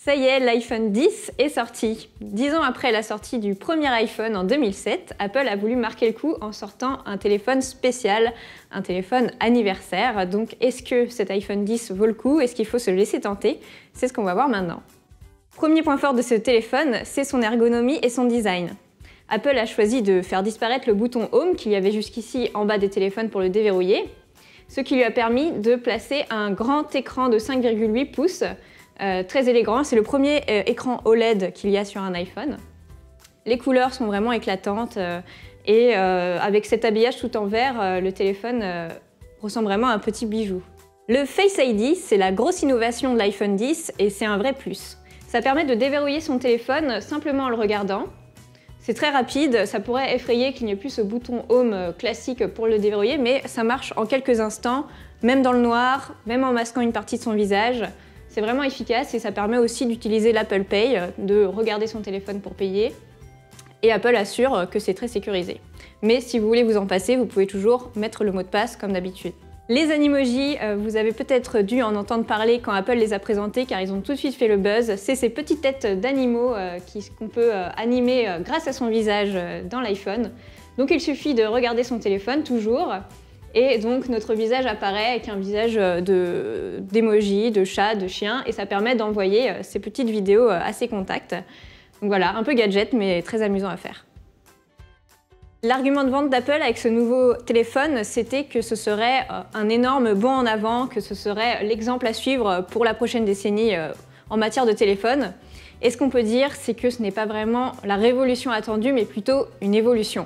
Ça y est, l'iPhone X est sorti. 10 ans après la sortie du premier iPhone en 2007, Apple a voulu marquer le coup en sortant un téléphone spécial, un téléphone anniversaire. Donc est-ce que cet iPhone X vaut le coup? Est-ce qu'il faut se laisser tenter? C'est ce qu'on va voir maintenant. Premier point fort de ce téléphone, c'est son ergonomie et son design. Apple a choisi de faire disparaître le bouton Home qu'il y avait jusqu'ici en bas des téléphones pour le déverrouiller, ce qui lui a permis de placer un grand écran de 5,8 pouces, très élégant. C'est le premier écran OLED qu'il y a sur un iPhone. Les couleurs sont vraiment éclatantes et avec cet habillage tout en vert, le téléphone ressemble vraiment à un petit bijou. Le Face ID, c'est la grosse innovation de l'iPhone X et c'est un vrai plus. Ça permet de déverrouiller son téléphone simplement en le regardant. C'est très rapide, ça pourrait effrayer qu'il n'y ait plus ce bouton Home classique pour le déverrouiller, mais ça marche en quelques instants, même dans le noir, même en masquant une partie de son visage. C'est vraiment efficace et ça permet aussi d'utiliser l'Apple Pay, de regarder son téléphone pour payer. Et Apple assure que c'est très sécurisé. Mais si vous voulez vous en passer, vous pouvez toujours mettre le mot de passe comme d'habitude. Les Animoji, vous avez peut-être dû en entendre parler quand Apple les a présentés car ils ont tout de suite fait le buzz. C'est ces petites têtes d'animaux qu'on peut animer grâce à son visage dans l'iPhone. Donc il suffit de regarder son téléphone toujours. Et donc notre visage apparaît avec un visage d'emoji, de chat, de chien, et ça permet d'envoyer ces petites vidéos à ses contacts. Donc voilà, un peu gadget, mais très amusant à faire. L'argument de vente d'Apple avec ce nouveau téléphone, c'était que ce serait un énorme bond en avant, que ce serait l'exemple à suivre pour la prochaine décennie en matière de téléphone. Et ce qu'on peut dire, c'est que ce n'est pas vraiment la révolution attendue, mais plutôt une évolution.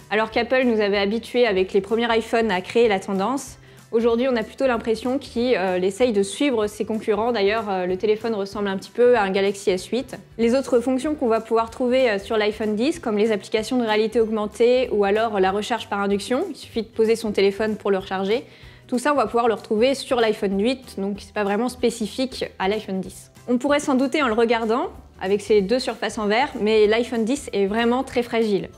Alors qu'Apple nous avait habitués avec les premiers iPhones à créer la tendance, aujourd'hui on a plutôt l'impression qu'il essaye de suivre ses concurrents. D'ailleurs, le téléphone ressemble un petit peu à un Galaxy S8. Les autres fonctions qu'on va pouvoir trouver sur l'iPhone X, comme les applications de réalité augmentée ou alors la recharge par induction, il suffit de poser son téléphone pour le recharger, tout ça on va pouvoir le retrouver sur l'iPhone 8, donc c'est pas vraiment spécifique à l'iPhone X. On pourrait s'en douter en le regardant, avec ses deux surfaces en verre, mais l'iPhone X est vraiment très fragile.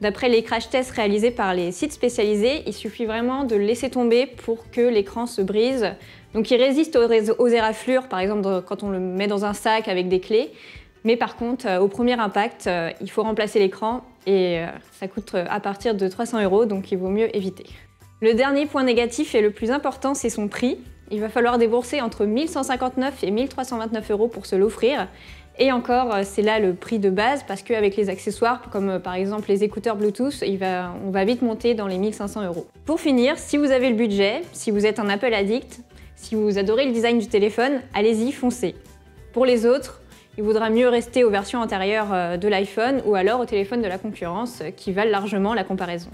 D'après les crash tests réalisés par les sites spécialisés, il suffit vraiment de le laisser tomber pour que l'écran se brise. Donc il résiste aux éraflures, par exemple quand on le met dans un sac avec des clés. Mais par contre, au premier impact, il faut remplacer l'écran et ça coûte à partir de 300 €, donc il vaut mieux éviter. Le dernier point négatif et le plus important, c'est son prix. Il va falloir débourser entre 1 159 et 1 329 € pour se l'offrir. Et encore, c'est là le prix de base parce qu'avec les accessoires, comme par exemple les écouteurs Bluetooth, on va vite monter dans les 1 500 €. Pour finir, si vous avez le budget, si vous êtes un Apple addict, si vous adorez le design du téléphone, allez-y, foncez. Pour les autres, il vaudra mieux rester aux versions antérieures de l'iPhone ou alors aux téléphones de la concurrence qui valent largement la comparaison.